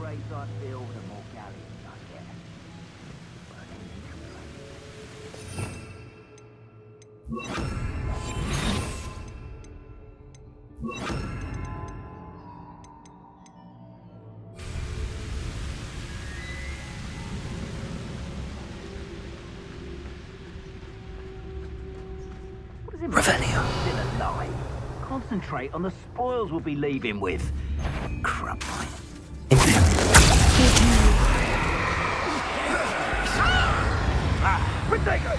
graves I build, the more galleons I get. Revelio. Still alive. Concentrate on the spoils we'll be leaving with. Crap. Protego!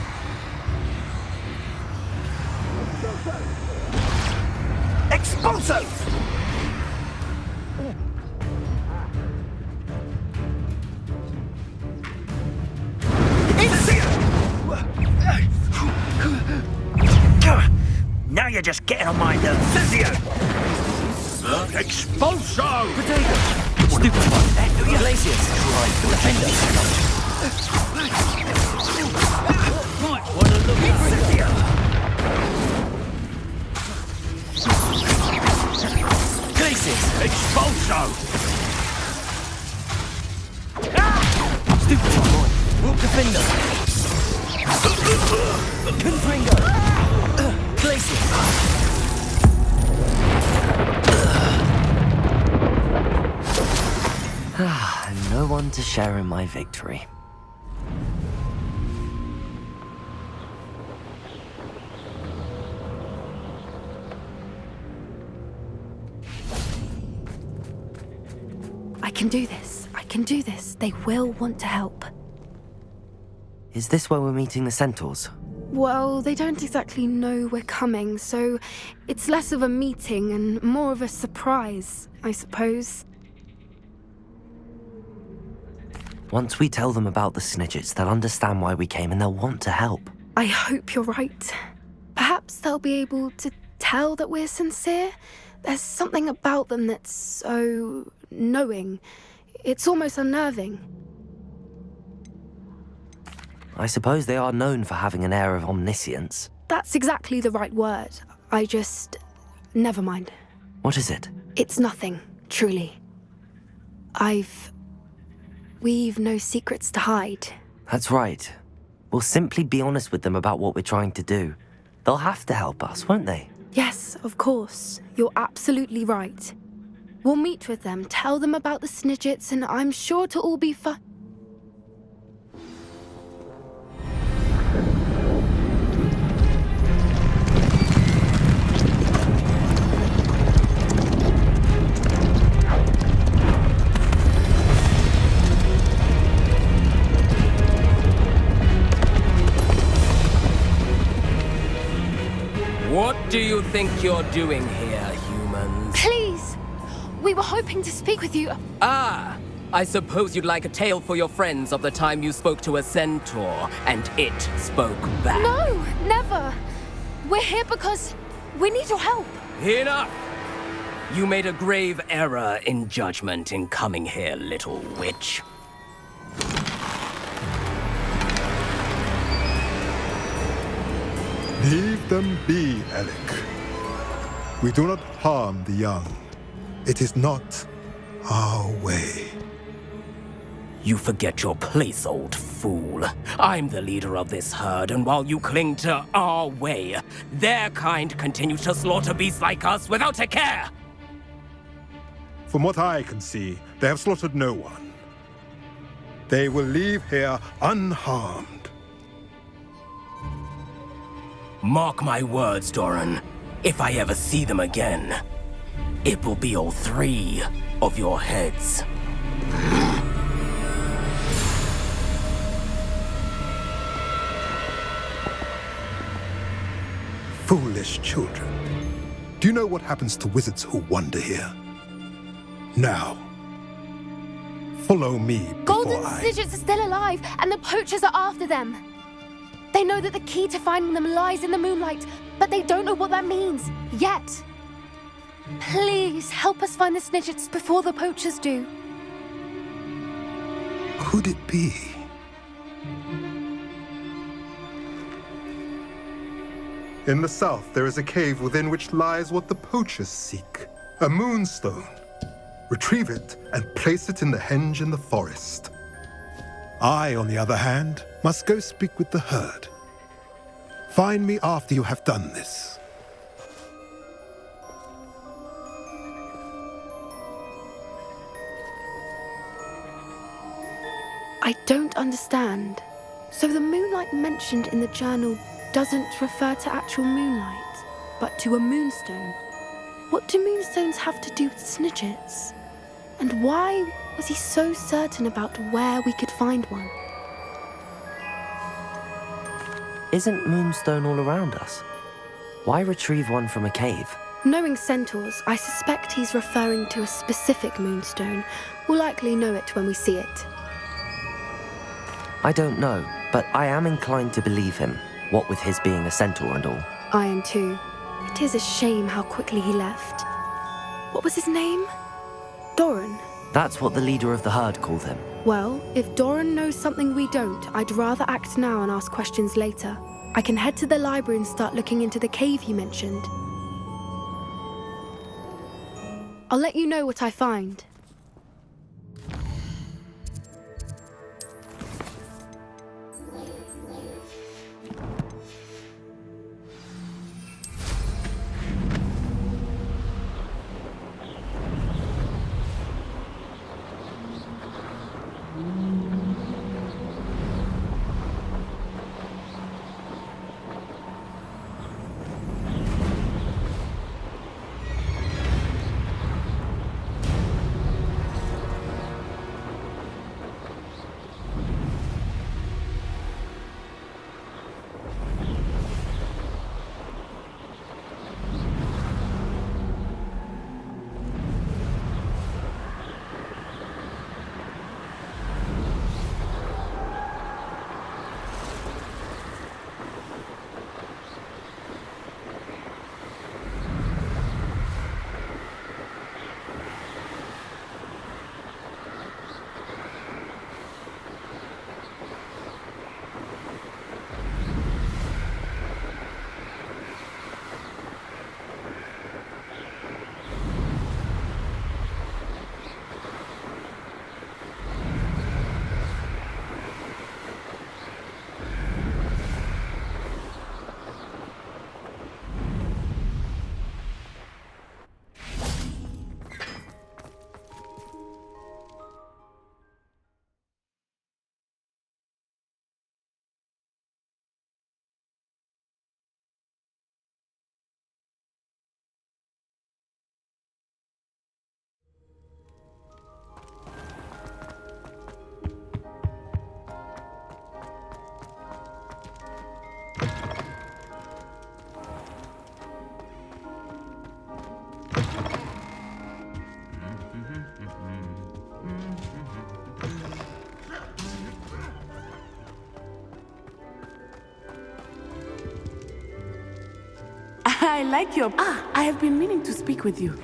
Expulso! Now you're just getting on my nerves. Cizio! Expulso! Potato! Stupid one. Glacius! Defender! Right, what a look. Cizio! Glacius! Expulso! Stupid one. Walk defender! Confringo! Glacius! No one to share in my victory. I can do this. I can do this. They will want to help. Is this where we're meeting the centaurs? Well, they don't exactly know we're coming, so it's less of a meeting and more of a surprise, I suppose. Once we tell them about the Snidgets, they'll understand why we came and they'll want to help. I hope you're right. Perhaps they'll be able to tell that we're sincere. There's something about them that's so knowing. It's almost unnerving. I suppose they are known for having an air of omniscience. That's exactly the right word. Never mind. What is it? It's nothing, truly. We've no secrets to hide. That's right. We'll simply be honest with them about what we're trying to do. They'll have to help us, won't they? Yes, of course. You're absolutely right. We'll meet with them, tell them about the Snidgets, and I'm sure it'll all be fun. What do you think you're doing here, humans? Please! We were hoping to speak with you. Ah! I suppose you'd like a tale for your friends of the time you spoke to a centaur, and it spoke back. No, never. We're here because we need your help. Enough! You made a grave error in judgment in coming here, little witch. Leave them be, Alec. We do not harm the young. It is not our way. You forget your place, old fool. I'm the leader of this herd, and while you cling to our way, their kind continue to slaughter beasts like us without a care! From what I can see, they have slaughtered no one. They will leave here unharmed. Mark my words, Doran. If I ever see them again, it will be all 3 of your heads. Foolish children. Do you know what happens to wizards who wander here? Now, follow me Golden before Snidgets are still alive, and the poachers are after them. They know that the key to finding them lies in the moonlight, but they don't know what that means, yet. Please, help us find the Snidgets before the poachers do. Could it be? In the south, there is a cave within which lies what the poachers seek. A moonstone. Retrieve it and place it in the henge in the forest. I, on the other hand, must go speak with the herd. Find me after you have done this. I don't understand. So the moonlight mentioned in the journal doesn't refer to actual moonlight, but to a moonstone. What do moonstones have to do with Snidgets? And why was he so certain about where we could find one? Isn't Moonstone all around us? Why retrieve one from a cave? Knowing centaurs, I suspect he's referring to a specific moonstone. We'll likely know it when we see it. I don't know, but I am inclined to believe him, what with his being a centaur and all. I am too. It is a shame how quickly he left. What was his name? Doran. That's what the leader of the herd called him. Well, if Doran knows something we don't, I'd rather act now and ask questions later. I can head to the library and start looking into the cave you mentioned. I'll let you know what I find. I like your... I have been meaning to speak with you.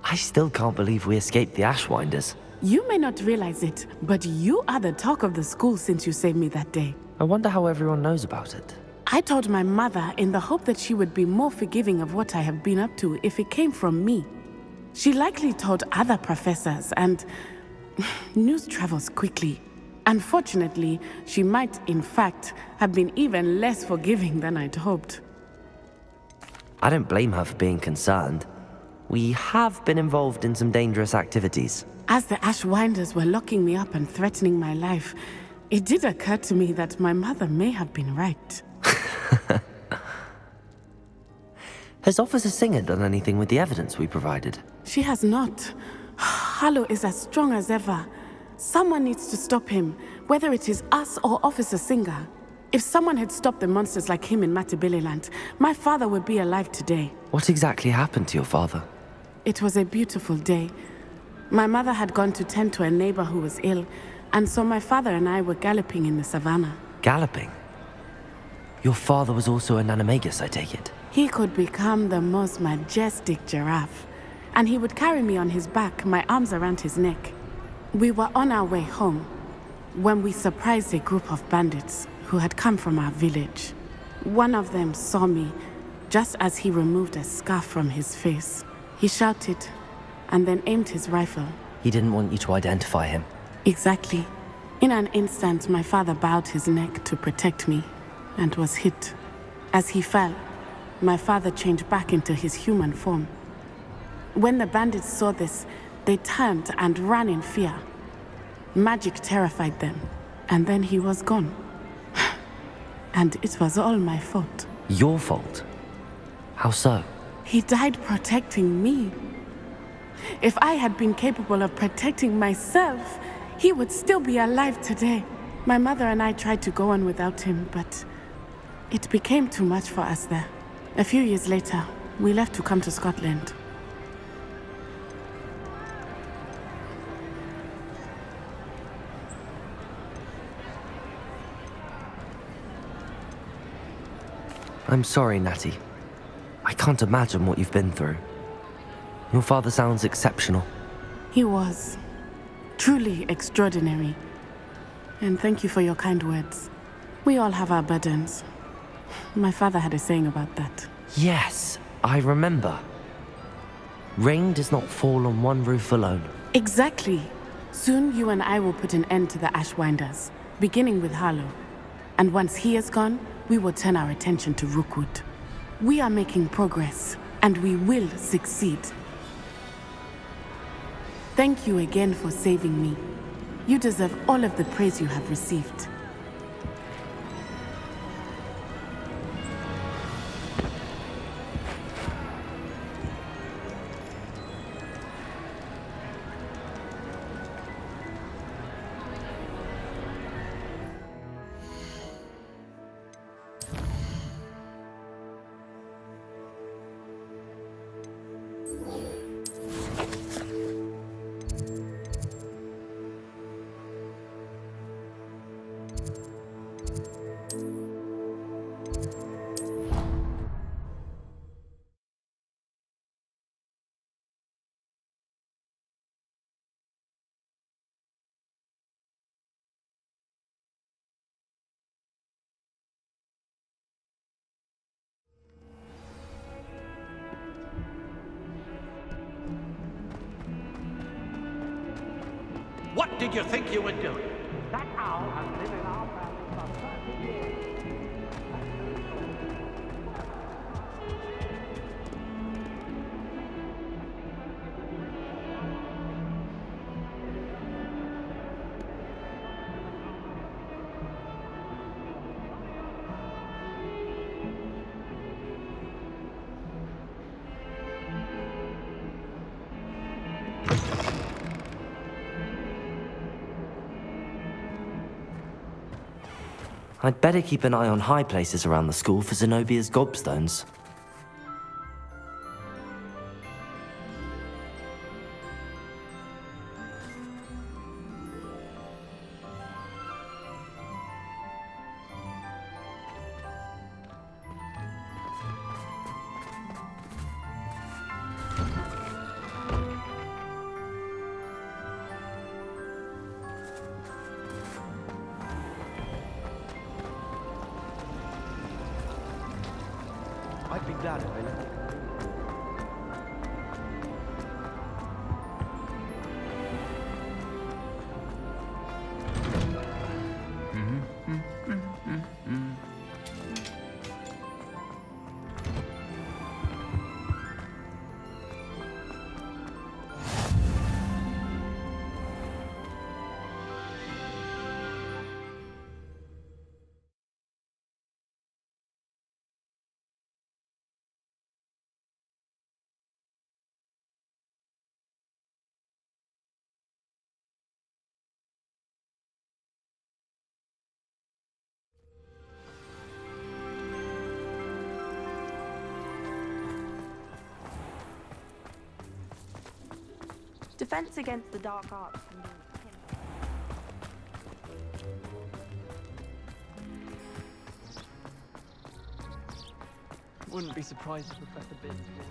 I still can't believe we escaped the Ashwinders. You may not realize it, but you are the talk of the school since you saved me that day. I wonder how everyone knows about it. I told my mother in the hope that she would be more forgiving of what I have been up to if it came from me. She likely told other professors, and news travels quickly. Unfortunately, she might, in fact, have been even less forgiving than I'd hoped. I don't blame her for being concerned. We have been involved in some dangerous activities. As the Ashwinders were locking me up and threatening my life, it did occur to me that my mother may have been right. Has Officer Singer done anything with the evidence we provided? She has not. Harlow is as strong as ever. Someone needs to stop him, whether it is us or Officer Singer. If someone had stopped the monsters like him in Matabeleland, my father would be alive today. What exactly happened to your father? It was a beautiful day. My mother had gone to tend to a neighbor who was ill, and so my father and I were galloping in the savannah. Galloping? Your father was also an animagus, I take it? He could become the most majestic giraffe, and he would carry me on his back, my arms around his neck. We were on our way home when we surprised a group of bandits who had come from our village. One of them saw me, just as he removed a scarf from his face. He shouted and then aimed his rifle. He didn't want you to identify him. Exactly. In an instant, my father bowed his neck to protect me and was hit. As he fell, my father changed back into his human form. When the bandits saw this, they turned and ran in fear. Magic terrified them, and then he was gone. And it was all my fault. Your fault? How so? He died protecting me. If I had been capable of protecting myself, he would still be alive today. My mother and I tried to go on without him, but it became too much for us there. A few years later, we left to come to Scotland. I'm sorry, Natty. I can't imagine what you've been through. Your father sounds exceptional. He was truly extraordinary. And thank you for your kind words. We all have our burdens. My father had a saying about that. Yes, I remember. Rain does not fall on one roof alone. Exactly. Soon you and I will put an end to the Ashwinders, beginning with Harlow. And once he is gone, we will turn our attention to Rookwood. We are making progress, and we will succeed. Thank you again for saving me. You deserve all of the praise you have received. What did you think you were doing? That owl has been in our family for 30 years. I'd better keep an eye on high places around the school for Zenobia's gobstones. I'd be glad if they let me. Defense against the dark arts can be Wouldn't be surprised if Professor Binns was.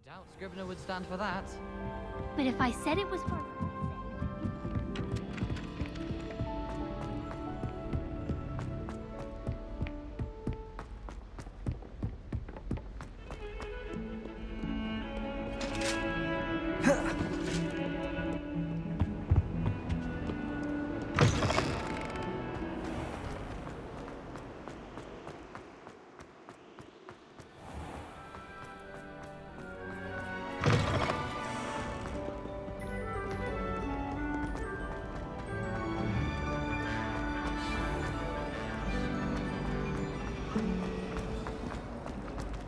doubt Scrivener would stand for that. But if I said it was for...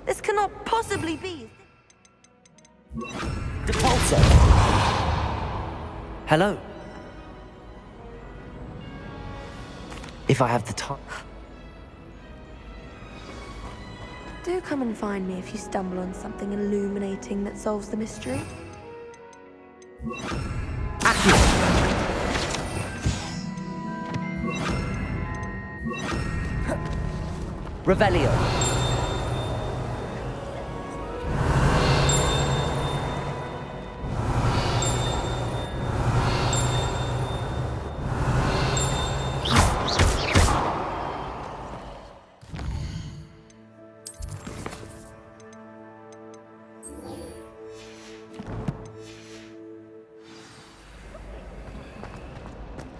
This cannot possibly be. Depulso! Hello. If I have the time. Do come and find me if you stumble on something illuminating that solves the mystery. Revelio.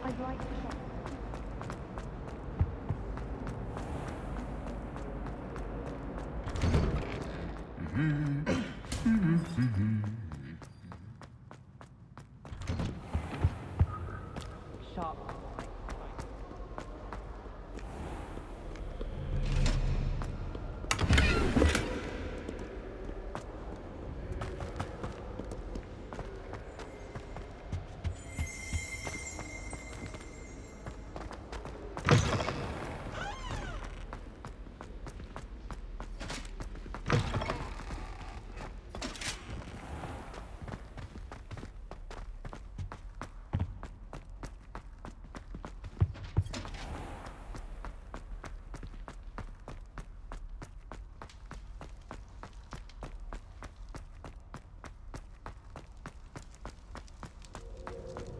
I'd like to check. Sharp.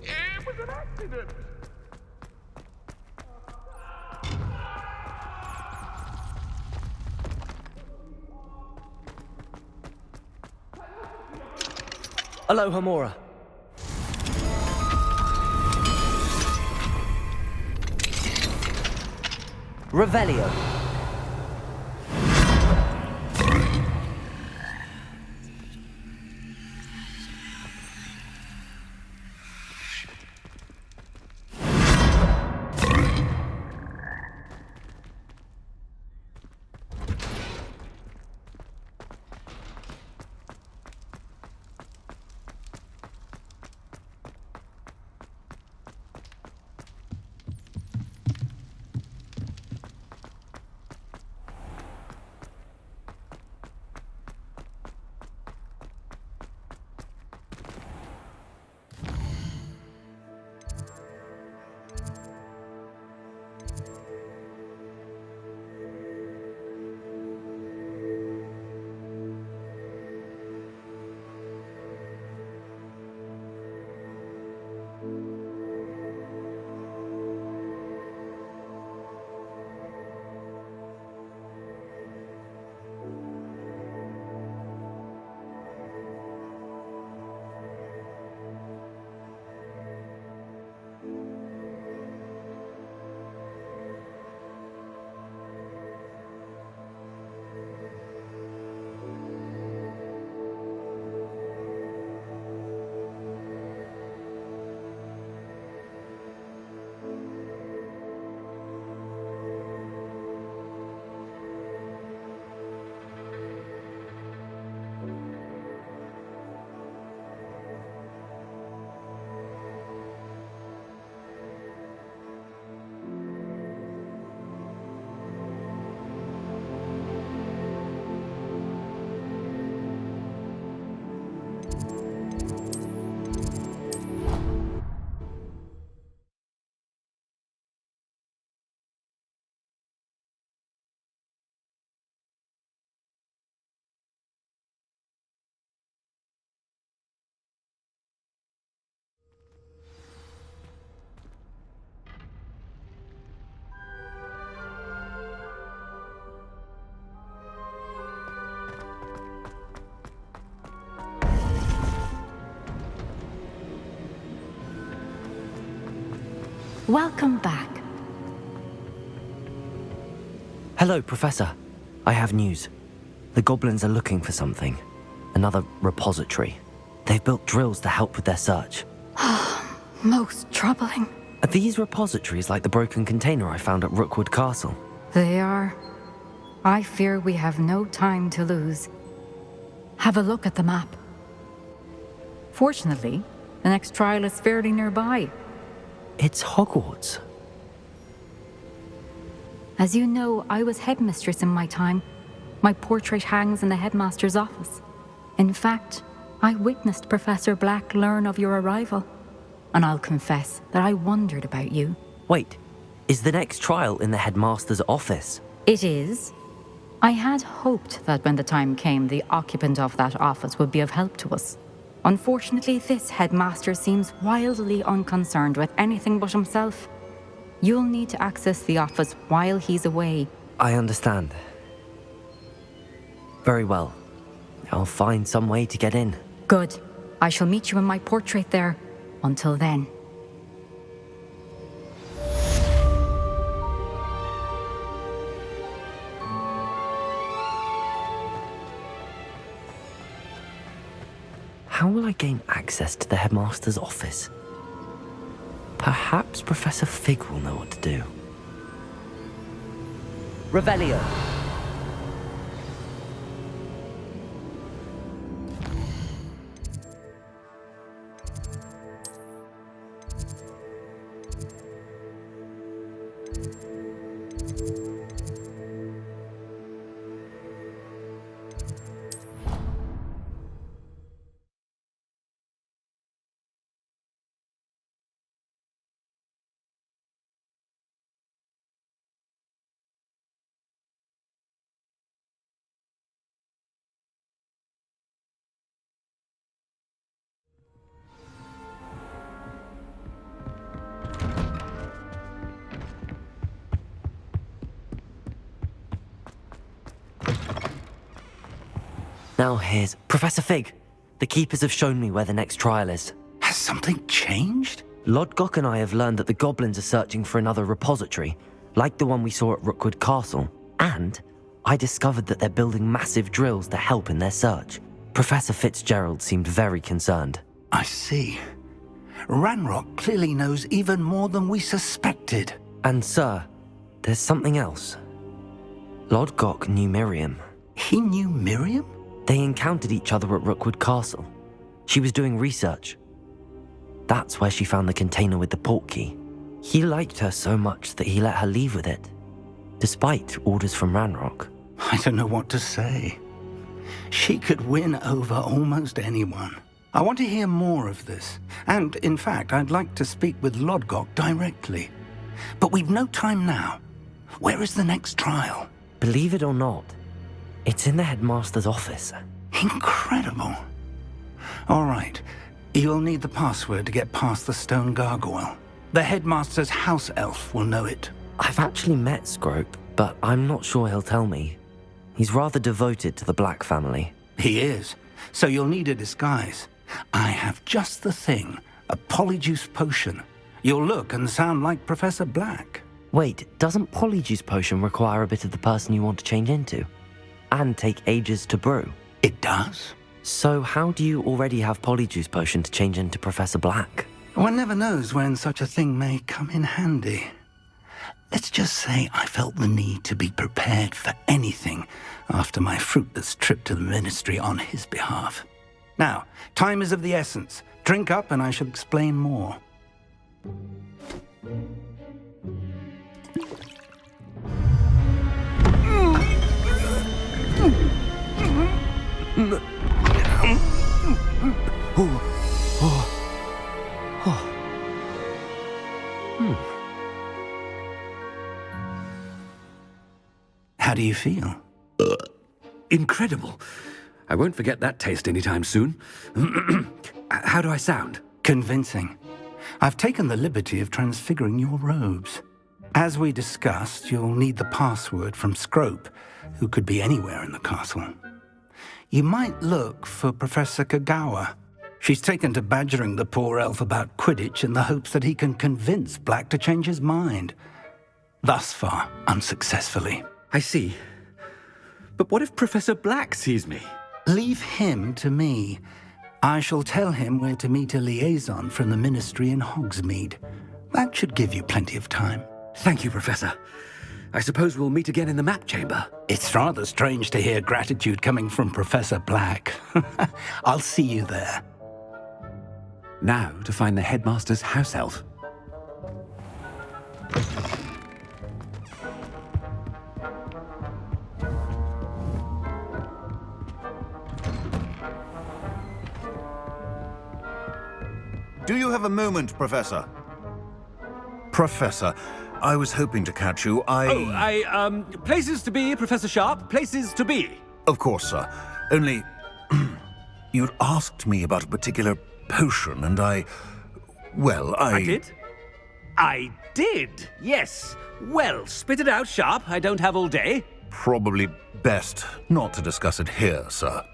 It was an accident. Aloha Mora. Revelio. Welcome back. Hello, Professor. I have news. The goblins are looking for something. Another repository. They've built drills to help with their search. Most troubling. Are these repositories like the broken container I found at Rookwood Castle? They are. I fear we have no time to lose. Have a look at the map. Fortunately, the next trial is fairly nearby. It's Hogwarts. As you know, I was headmistress in my time. My portrait hangs in the headmaster's office. In fact, I witnessed Professor Black learn of your arrival. And I'll confess that I wondered about you. Wait, is the next trial in the headmaster's office? It is. I had hoped that when the time came, the occupant of that office would be of help to us. Unfortunately, this headmaster seems wildly unconcerned with anything but himself. You'll need to access the office while he's away. I understand. Very well. I'll find some way to get in. Good. I shall meet you in my portrait there. Until then. How will I gain access to the headmaster's office? Perhaps Professor Fig will know what to do. Revelio. Now here's Professor Fig. The Keepers have shown me where the next trial is. Has something changed? Lodgok and I have learned that the goblins are searching for another repository, like the one we saw at Rookwood Castle. And I discovered that they're building massive drills to help in their search. Professor Fitzgerald seemed very concerned. I see. Ranrock clearly knows even more than we suspected. And sir, there's something else. Lodgok knew Miriam. He knew Miriam? They encountered each other at Rookwood Castle. She was doing research. That's where she found the container with the portkey. He liked her so much that he let her leave with it, despite orders from Ranrock. I don't know what to say. She could win over almost anyone. I want to hear more of this. And, in fact, I'd like to speak with Lodgok directly. But we've no time now. Where is the next trial? Believe it or not, it's in the headmaster's office. Incredible. All right. You'll need the password to get past the stone gargoyle. The headmaster's house elf will know it. I've actually met Scrope, but I'm not sure he'll tell me. He's rather devoted to the Black family. He is. So you'll need a disguise. I have just the thing. A polyjuice potion. You'll look and sound like Professor Black. Wait, doesn't Polyjuice Potion require a bit of the person you want to change into? And take ages to brew? It does. So how do you already have Polyjuice Potion to change into Professor Black? One never knows when such a thing may come in handy. Let's just say I felt the need to be prepared for anything after my fruitless trip to the Ministry on his behalf. Now, time is of the essence. Drink up and I shall explain more. How do you feel? Incredible. I won't forget that taste anytime soon. How do I sound? Convincing. I've taken the liberty of transfiguring your robes. As we discussed, you'll need the password from Scrope, who could be anywhere in the castle. You might look for Professor Kagawa. She's taken to badgering the poor elf about Quidditch in the hopes that he can convince Black to change his mind. Thus far, unsuccessfully. I see. But what if Professor Black sees me? Leave him to me. I shall tell him where to meet a liaison from the Ministry in Hogsmeade. That should give you plenty of time. Thank you, Professor. I suppose we'll meet again in the map chamber. It's rather strange to hear gratitude coming from Professor Black. I'll see you there. Now to find the headmaster's house elf. Do you have a moment, Professor? Professor, I was hoping to catch you. Places to be, Professor Sharp. Places to be. Of course, sir. Only, you'd asked me about a particular potion, and I did? I did, yes. Well, spit it out, Sharp. I don't have all day. Probably best not to discuss it here, sir.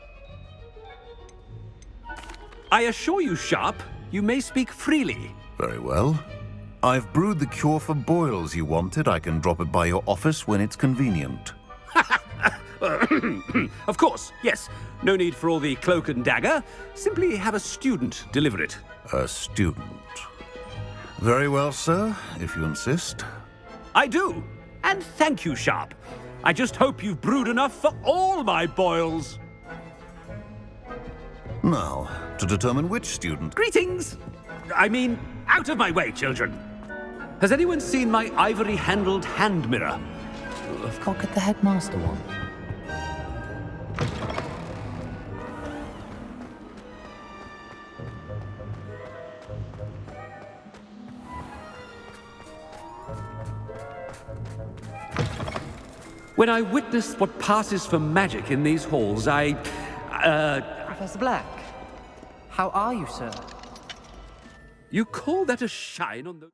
I assure you, Sharp, you may speak freely. Very well. I've brewed the cure for boils you wanted. I can drop it by your office when it's convenient. Of course, yes. No need for all the cloak and dagger. Simply have a student deliver it. A student. Very well, sir, if you insist. I do. And thank you, Sharp. I just hope you've brewed enough for all my boils. Now, to determine which student... Greetings! I mean, out of my way, children. Has anyone seen my ivory-handled hand mirror? I've got to get the headmaster one. When I witness what passes for magic in these halls, Professor Black, how are you, sir? You call that a shine on the...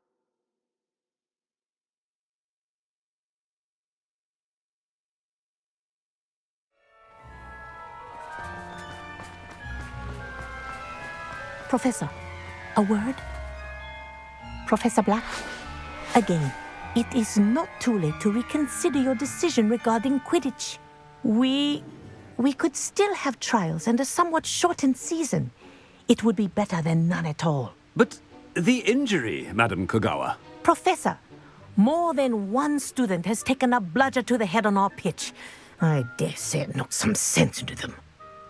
Professor, a word? Professor Black? Again, it is not too late to reconsider your decision regarding Quidditch. We could still have trials and a somewhat shortened season. It would be better than none at all. But the injury, Madam Kogawa. Professor, more than one student has taken a bludger to the head on our pitch. I dare say it knocked some sense into them.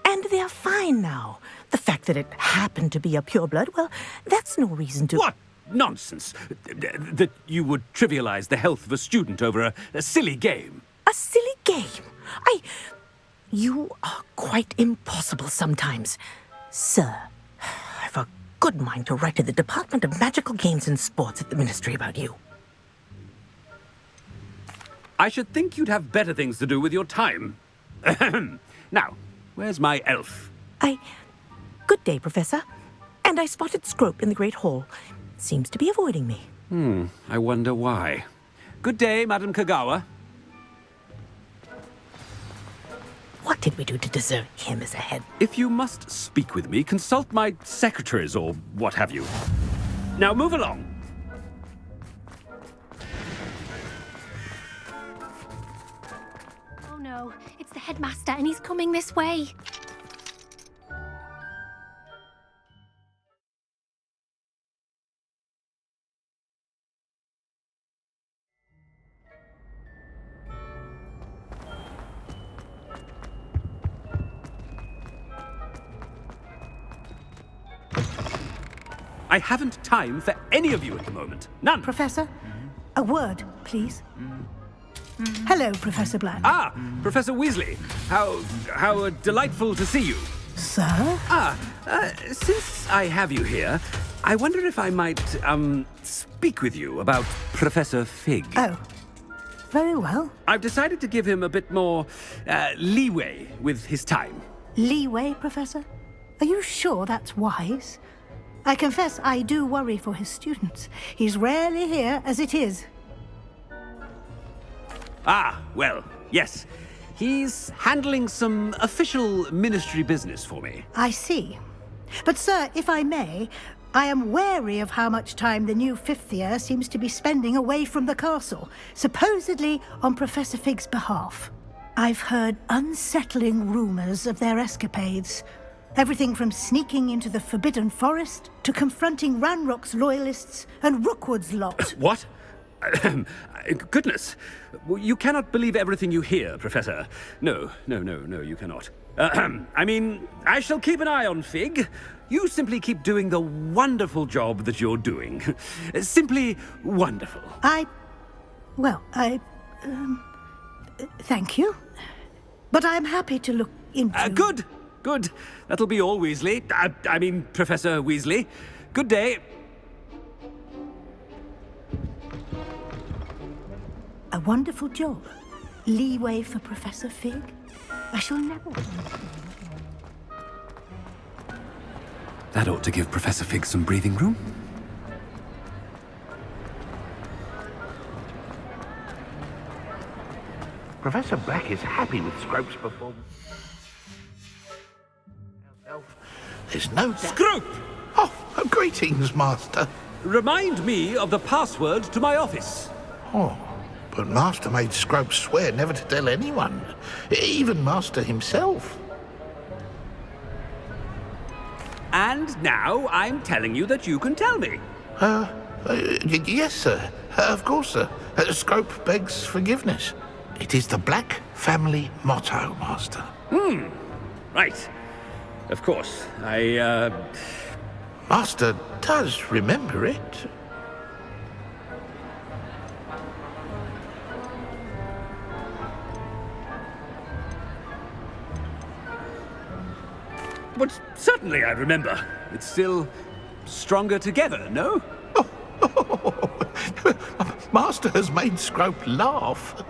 And they're fine now. The fact that it happened to be a pureblood, well, that's no reason to... What nonsense! That you would trivialize the health of a student over a silly game. A silly game? You are quite impossible sometimes. Sir, I've a good mind to write to the Department of Magical Games and Sports at the Ministry about you. I should think you'd have better things to do with your time. Now, where's my elf? Good day, Professor. And I spotted Scrope in the Great Hall. Seems to be avoiding me. I wonder why. Good day, Madam Kogawa. What did we do to deserve him as a head? If you must speak with me, consult my secretaries or what have you. Now move along. Oh no, it's the headmaster and he's coming this way. I haven't time for any of you at the moment. None. Professor, a word, please. Hello, Professor Black. Ah, Professor Weasley. How delightful to see you. Sir? Since I have you here, I wonder if I might, speak with you about Professor Fig. Oh, very well. I've decided to give him a bit more, leeway with his time. Leeway, Professor? Are you sure that's wise? I confess I do worry for his students. He's rarely here as it is. Ah, well, yes. He's handling some official ministry business for me. I see. But, sir, if I may, I am wary of how much time the new fifth year seems to be spending away from the castle, supposedly on Professor Fig's behalf. I've heard unsettling rumors of their escapades. Everything from sneaking into the Forbidden Forest to confronting Ranrock's loyalists and Rookwood's lot. What? Goodness. You cannot believe everything you hear, Professor. No, you cannot. I mean, I shall keep an eye on Fig. You simply keep doing the wonderful job that you're doing. Simply wonderful. Thank you. But I'm happy to look into... Good. That'll be all, Weasley. I mean, Professor Weasley. Good day. A wonderful job. Leeway for Professor Fig. I shall never... That ought to give Professor Fig some breathing room. Professor Black is happy with Scrope's performance. There's no doubt. Scrope! Oh, greetings, Master. Remind me of the password to my office. Oh, but Master made Scrope swear never to tell anyone, even Master himself. And now I'm telling you that you can tell me. Yes, sir. Of course, sir. Scrope begs forgiveness. It is the Black family motto, Master. Right. Of course. Master does remember it. But certainly I remember. It's still stronger together, no? Master has made Scrope laugh.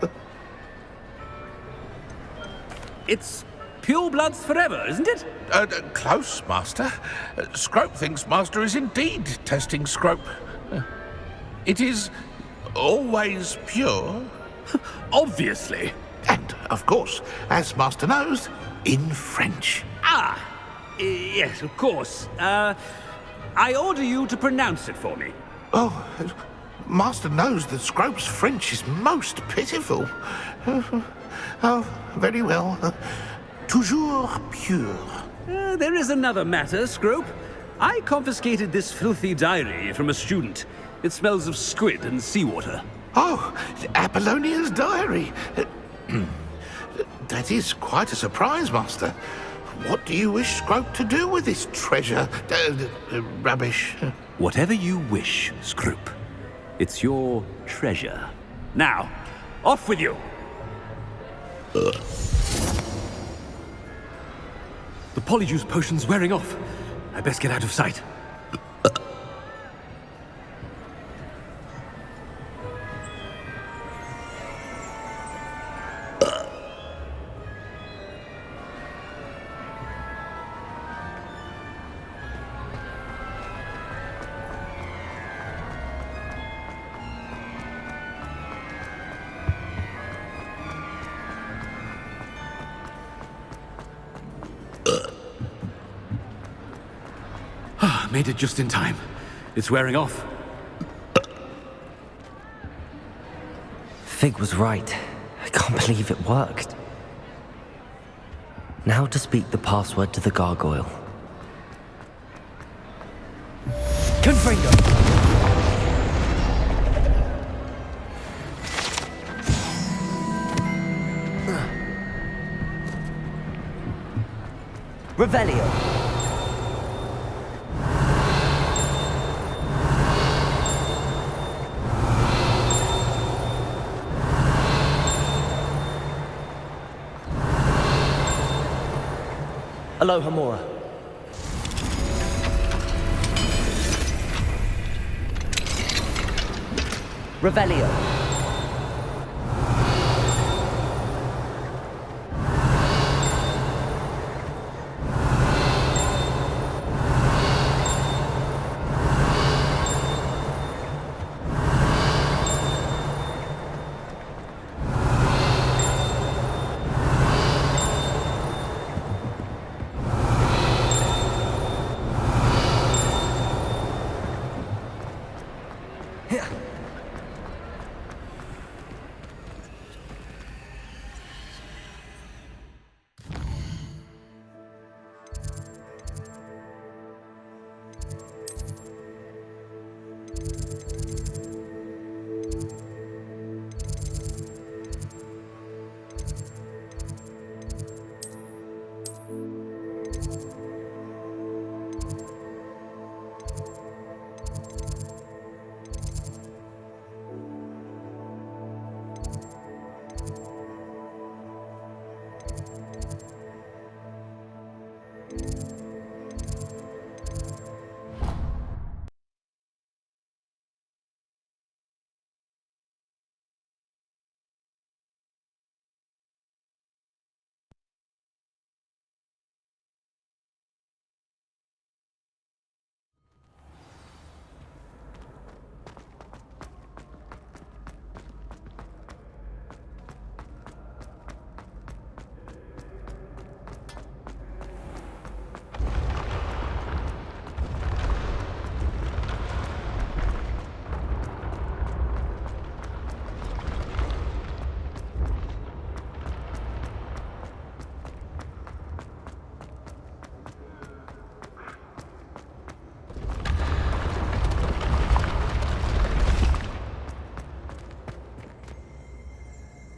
It's pure bloods forever, isn't it? Close, Master. Scrope thinks Master is indeed testing Scrope. It is always pure. Obviously. And, of course, as Master knows, in French. Yes, of course. I order you to pronounce it for me. Oh, Master knows that Scrope's French is most pitiful. Oh, very well. Toujours pure. There is another matter, Scrope. I confiscated this filthy diary from a student. It smells of squid and seawater. Oh, Apollonia's diary. That is quite a surprise, Master. What do you wish Scrope to do with this treasure? Rubbish. Whatever you wish, Scrope. It's your treasure. Now, off with you! The Polyjuice potion's wearing off. I best get out of sight. Made it just in time. It's wearing off. Fig was right. I can't believe it worked. Now to speak the password to the gargoyle. Confringo! Revelio. Alohomora. Revelio.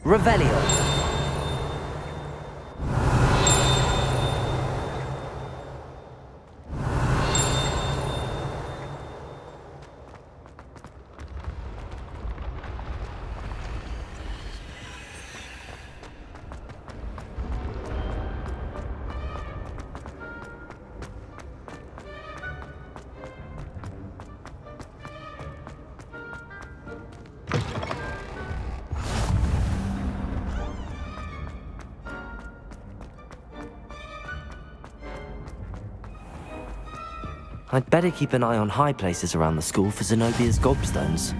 Revelio. I'd better keep an eye on high places around the school for Zenobia's gobstones.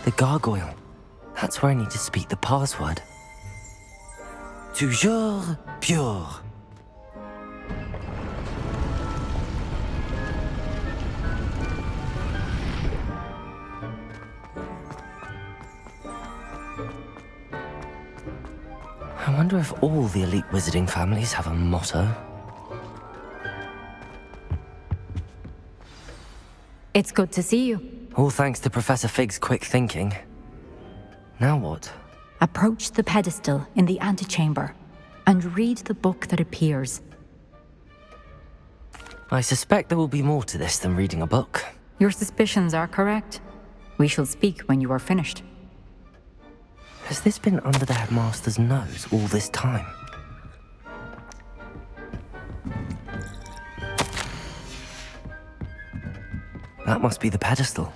The gargoyle. That's where I need to speak the password. Toujours pure. I wonder if all the elite wizarding families have a motto. It's good to see you. All thanks to Professor Fig's quick thinking. Now what? Approach the pedestal in the antechamber and read the book that appears. I suspect there will be more to this than reading a book. Your suspicions are correct. We shall speak when you are finished. Has this been under the headmaster's nose all this time? That must be the pedestal.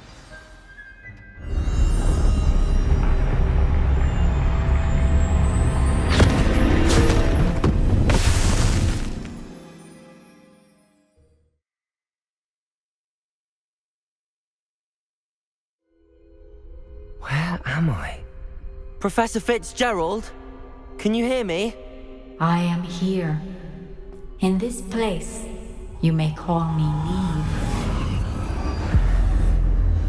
Where am I? Professor Fitzgerald? Can you hear me? I am here. In this place, you may call me Neve.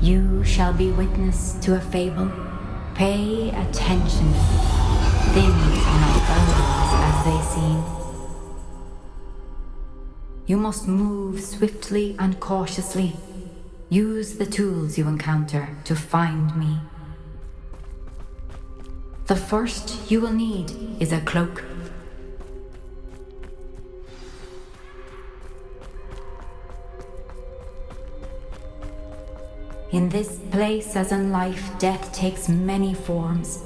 You shall be witness to a fable. Pay attention. Things are not always as they seem. You must move swiftly and cautiously. Use the tools you encounter to find me. The first you will need is a cloak. In this place, as in life, death takes many forms.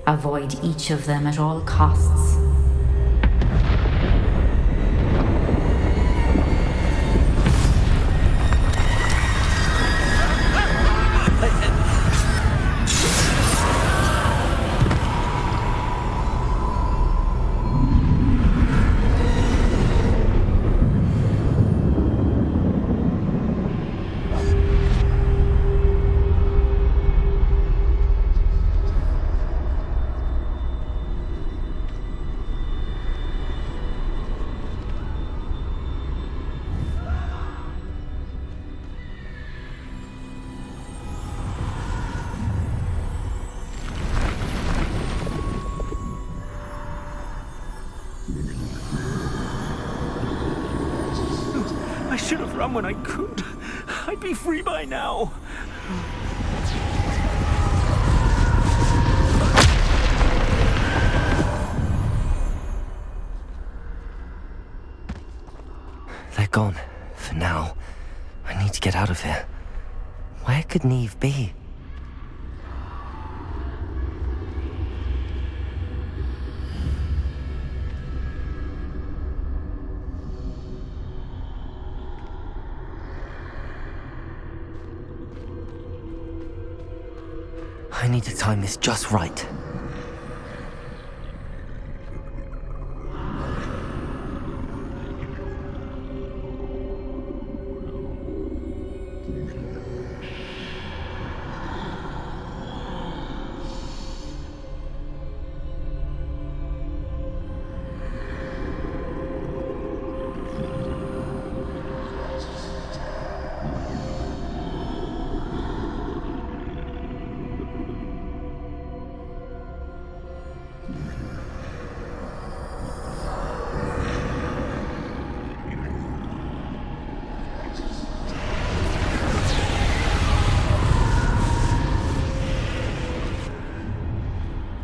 Avoid each of them at all costs. I should have run when I could. I'd be free by now. They're gone. For now. I need to get out of here. Where could Neve be? I I need to time this just right.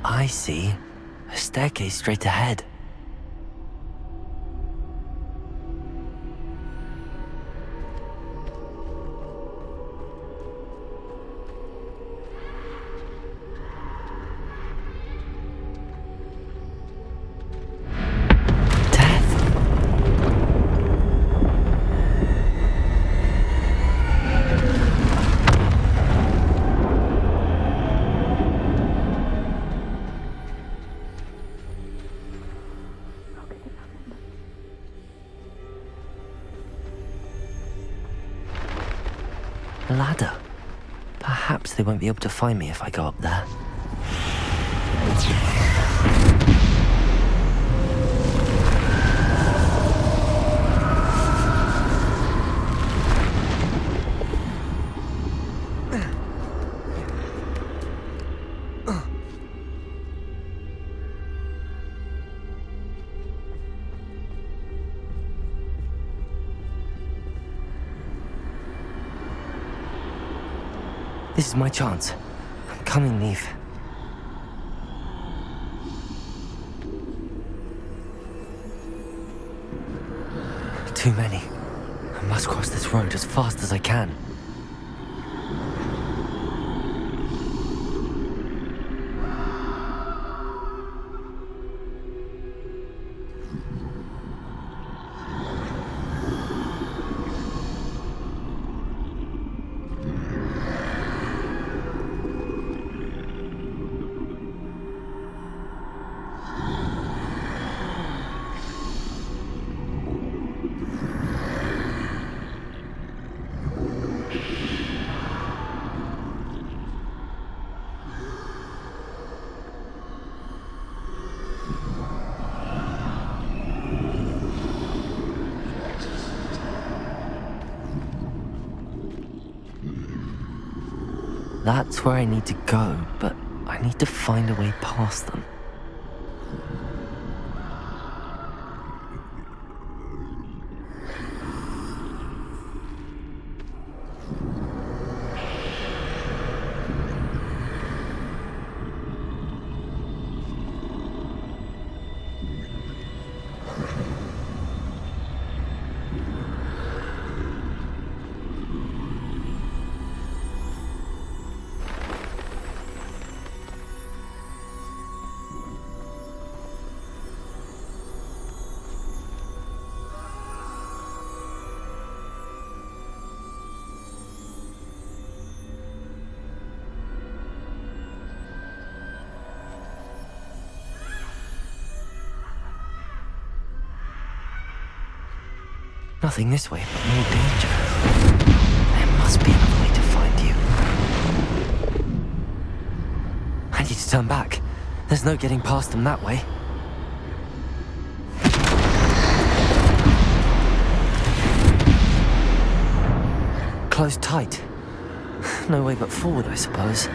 I see. A staircase straight ahead. A ladder. Perhaps they won't be able to find me if I go up there. This is my chance. Come and leave. Too many. I must cross this road as fast as I can. That's where I need to go, but I need to find a way past them. Nothing this way, but more danger. There must be another way to find you. I need to turn back. There's no getting past them that way. Closed tight. No way but forward, I suppose.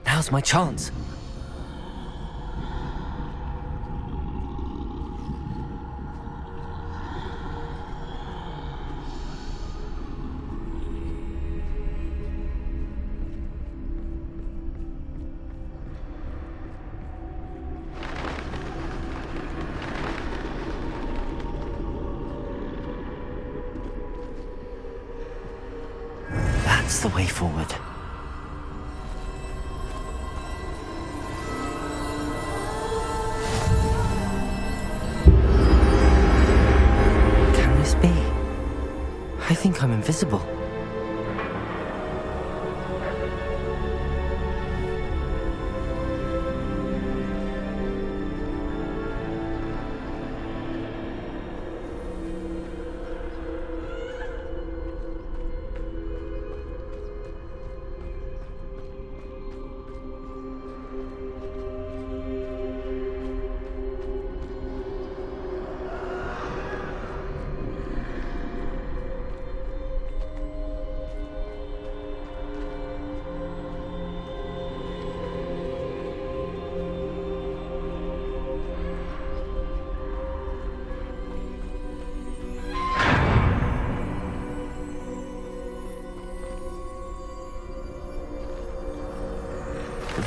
Now's my chance. the way forward. Can this be? I think I'm invisible.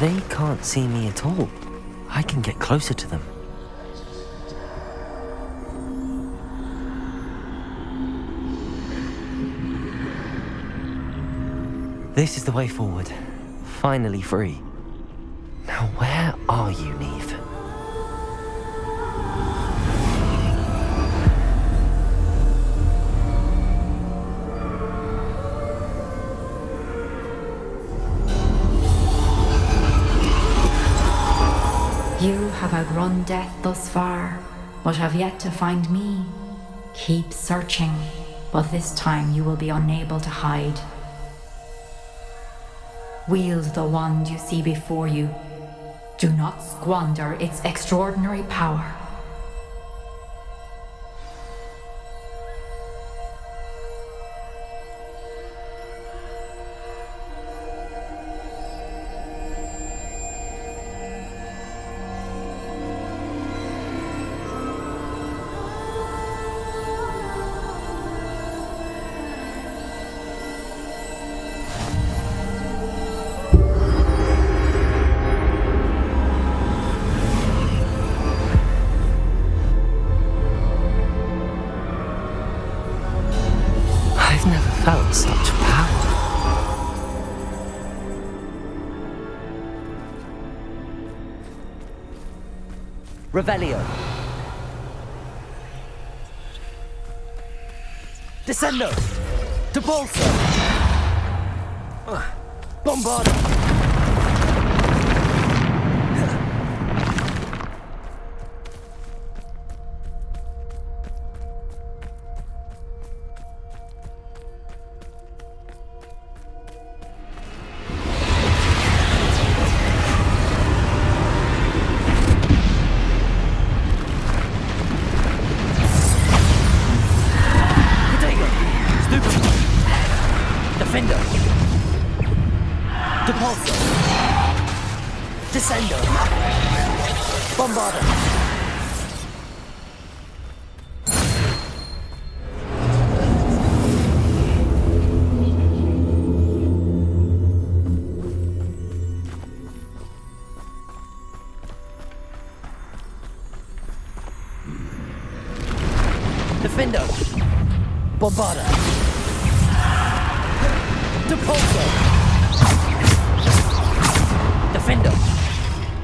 They can't see me at all. I can get closer to them. This is the way forward. Finally free. Now where are you, Neve? You have outrun death thus far, but have yet to find me. Keep searching, but this time you will be unable to hide. Wield the wand you see before you. Do not squander its extraordinary power. Felt such power. Revelio. Descendo. Depulso. Bombardo. Depulso. Descendo. Bombardo. Defendo. Bombardo. Depulso. Defendo.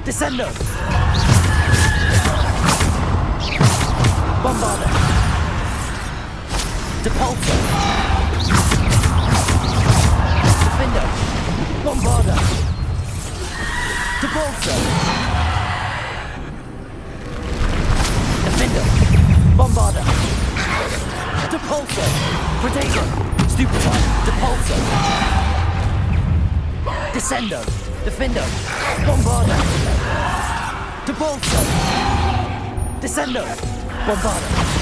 Descendo. Bombardo. Depulso. Defendo. Bombardo. Depulso. Defendo. Bombardo. Depulso. Protego. Stupefy. Depulso. Descendo. Defendo. Bombardo. Depulso. Descendo. Bombardo.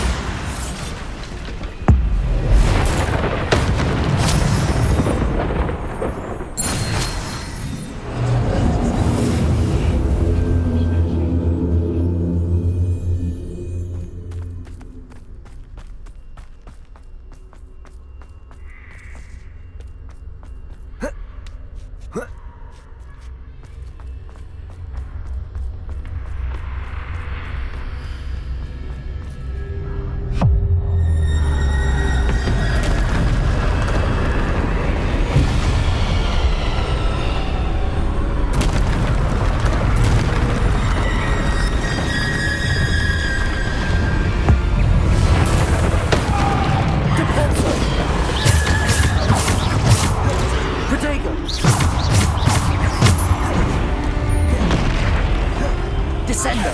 Descendo!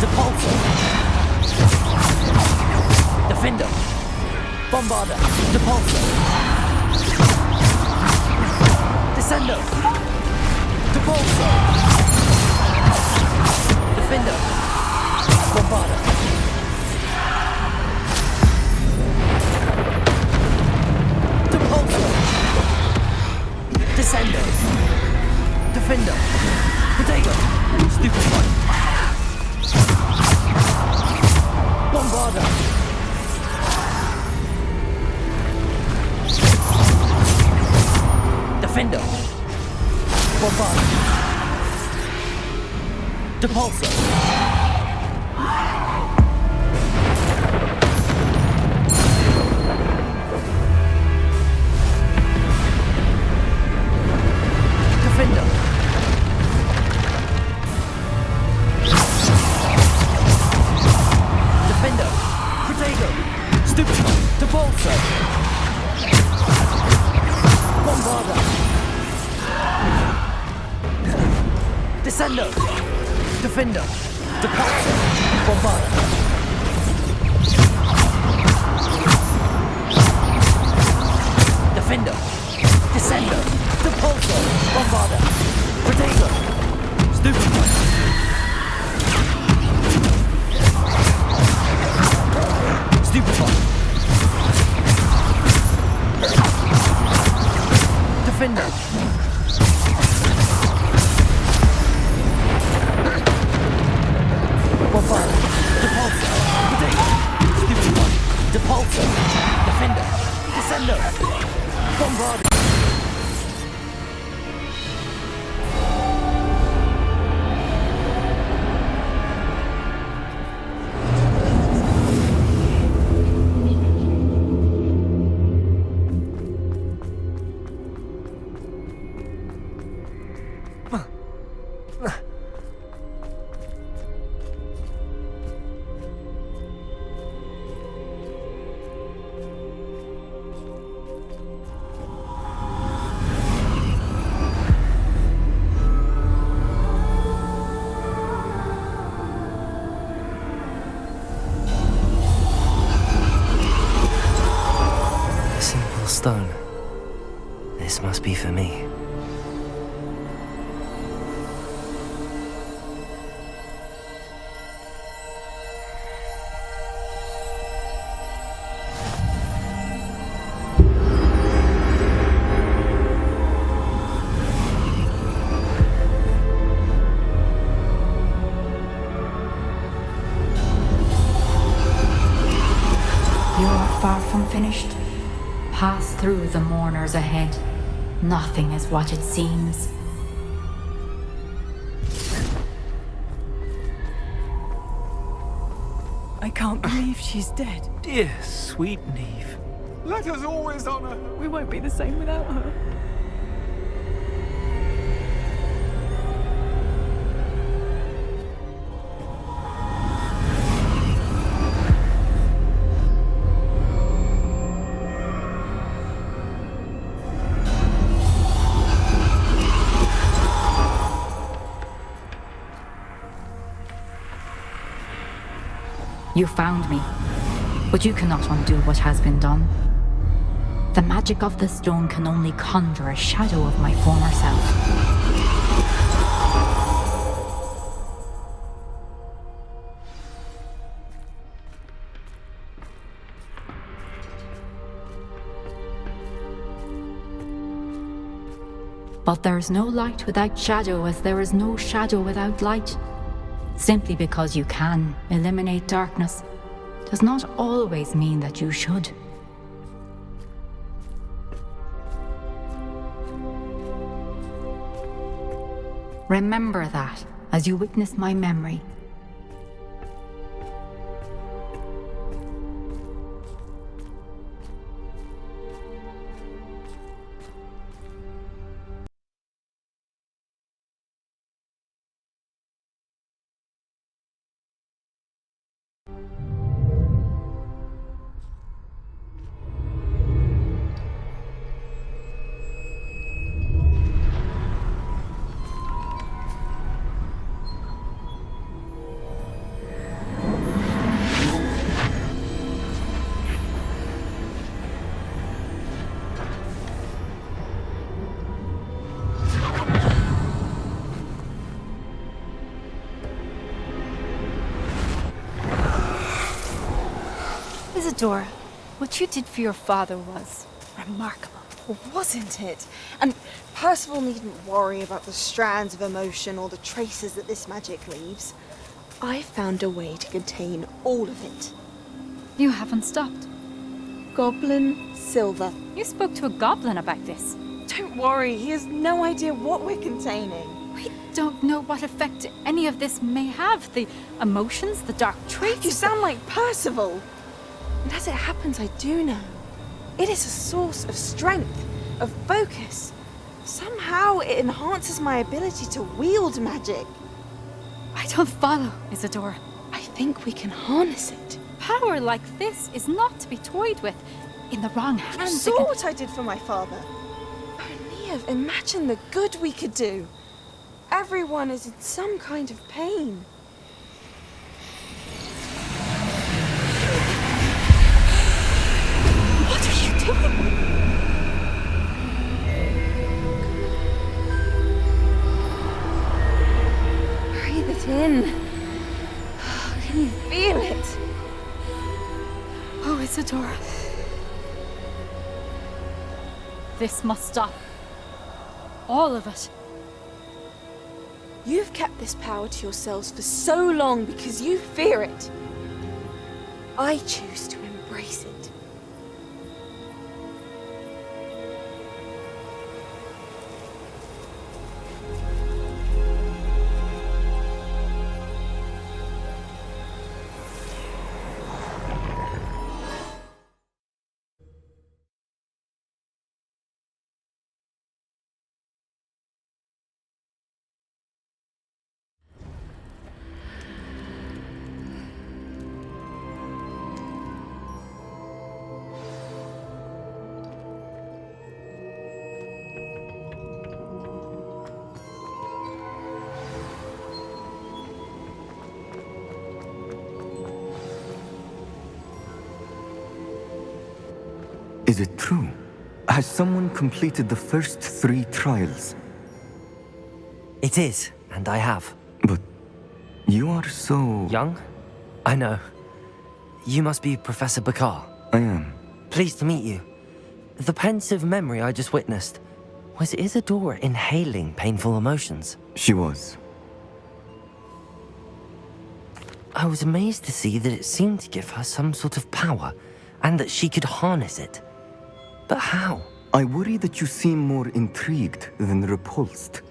Depulso! Defender! Bombarda! Depulso! Descendo! Depulso! Defender! Bombarda! Depulso! Descendo! Defender! Protego! Stupefy! Bombarda! Defender! Bombarda! Depulso! Defender! Defender! Protego! Stupefy! Depulso! Bombarda! Descendo! Defender! Depulso! Bombarda! Defender! Descendo! Depulso! Bombarda! Protego! Stupefy! Stupefy! Defender! Bombarda! Depulso! Protego! Stupefy! Depulso! Defender! Descendo! Bombarda! Stone. This must be for me. You are far from finished. Pass through the mourners ahead. Nothing is what it seems. I can't believe she's dead. Dear, sweet Neve. Let us always honor her. We won't be the same without her. You found me, but you cannot undo what has been done. The magic of the stone can only conjure a shadow of my former self. But there is no light without shadow, as there is no shadow without light. Simply because you can eliminate darkness does not always mean that you should. Remember that as you witness my memory. Isadora, what you did for your father was remarkable. Well, wasn't it? And Percival needn't worry about the strands of emotion or the traces that this magic leaves. I found a way to contain all of it. You haven't stopped. Goblin silver. You spoke to a goblin about this. Don't worry, he has no idea what we're containing. We don't know what effect any of this may have. The emotions, the dark traits. You sound like Percival. And as it happens, I do know. It is a source of strength, of focus. Somehow it enhances my ability to wield magic. I don't follow, Isadora. I think we can harness it. Power like this is not to be toyed with. In the wrong hands. You saw what I did for my father. Neve, imagine the good we could do. Everyone is in some kind of pain. What are you doing? Breathe it in. Can you feel it? Oh, Isadora. This must stop. All of it. You've kept this power to yourselves for so long because you fear it. I choose to embrace it. Is it true? Has someone completed the first 3 trials? It is, and I have. But you are so... Young? I know. You must be Professor Bakar. I am. Pleased to meet you. The pensive memory I just witnessed, was Isadora inhaling painful emotions? She was. I was amazed to see that it seemed to give her some sort of power, and that she could harness it. But how? I worry that you seem more intrigued than repulsed.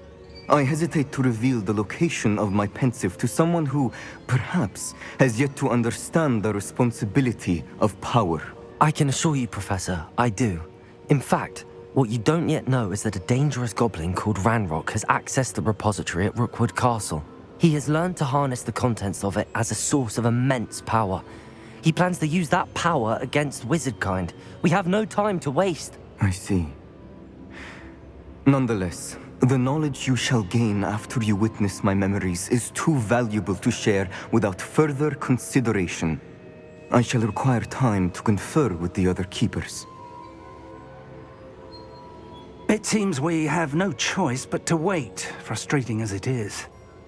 I hesitate to reveal the location of my pensive to someone who, perhaps, has yet to understand the responsibility of power. I can assure you, Professor, I do. In fact, what you don't yet know is that a dangerous goblin called Ranrock has accessed the repository at Rookwood Castle. He has learned to harness the contents of it as a source of immense power. He plans to use that power against wizardkind. We have no time to waste. I see. Nonetheless, the knowledge you shall gain after you witness my memories is too valuable to share without further consideration. I shall require time to confer with the other keepers. It seems we have no choice but to wait, frustrating as it is.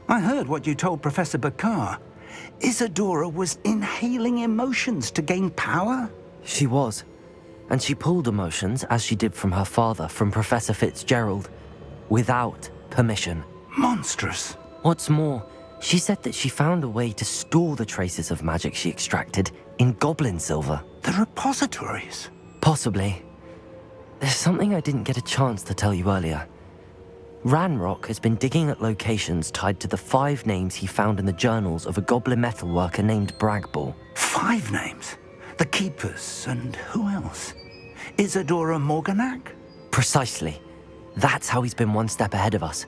I heard what you told Professor Bakar. Isadora was inhaling emotions to gain power? She was. And she pulled emotions, as she did from her father, from Professor Fitzgerald, without permission. Monstrous. What's more, she said that she found a way to store the traces of magic she extracted in goblin silver. The repositories? Possibly. There's something I didn't get a chance to tell you earlier. Ranrock has been digging at locations tied to the 5 names he found in the journals of a goblin metalworker named Bragball. 5 names? The Keepers, and who else? Isadora Morganac? Precisely. That's how he's been one step ahead of us.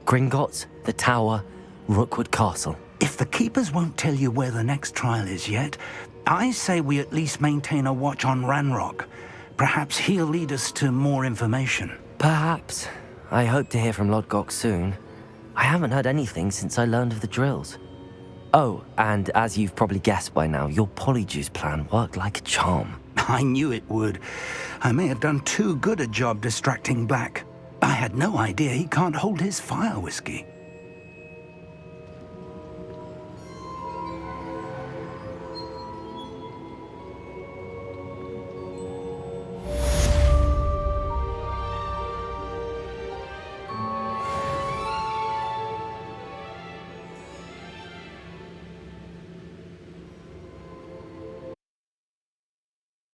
Gringotts, the Tower, Rookwood Castle. If the Keepers won't tell you where the next trial is yet, I say we at least maintain a watch on Ranrock. Perhaps he'll lead us to more information. Perhaps. I hope to hear from Lodgok soon. I haven't heard anything since I learned of the drills. Oh, and as you've probably guessed by now, your polyjuice plan worked like a charm. I knew it would. I may have done too good a job distracting Black. I had no idea he can't hold his fire whiskey.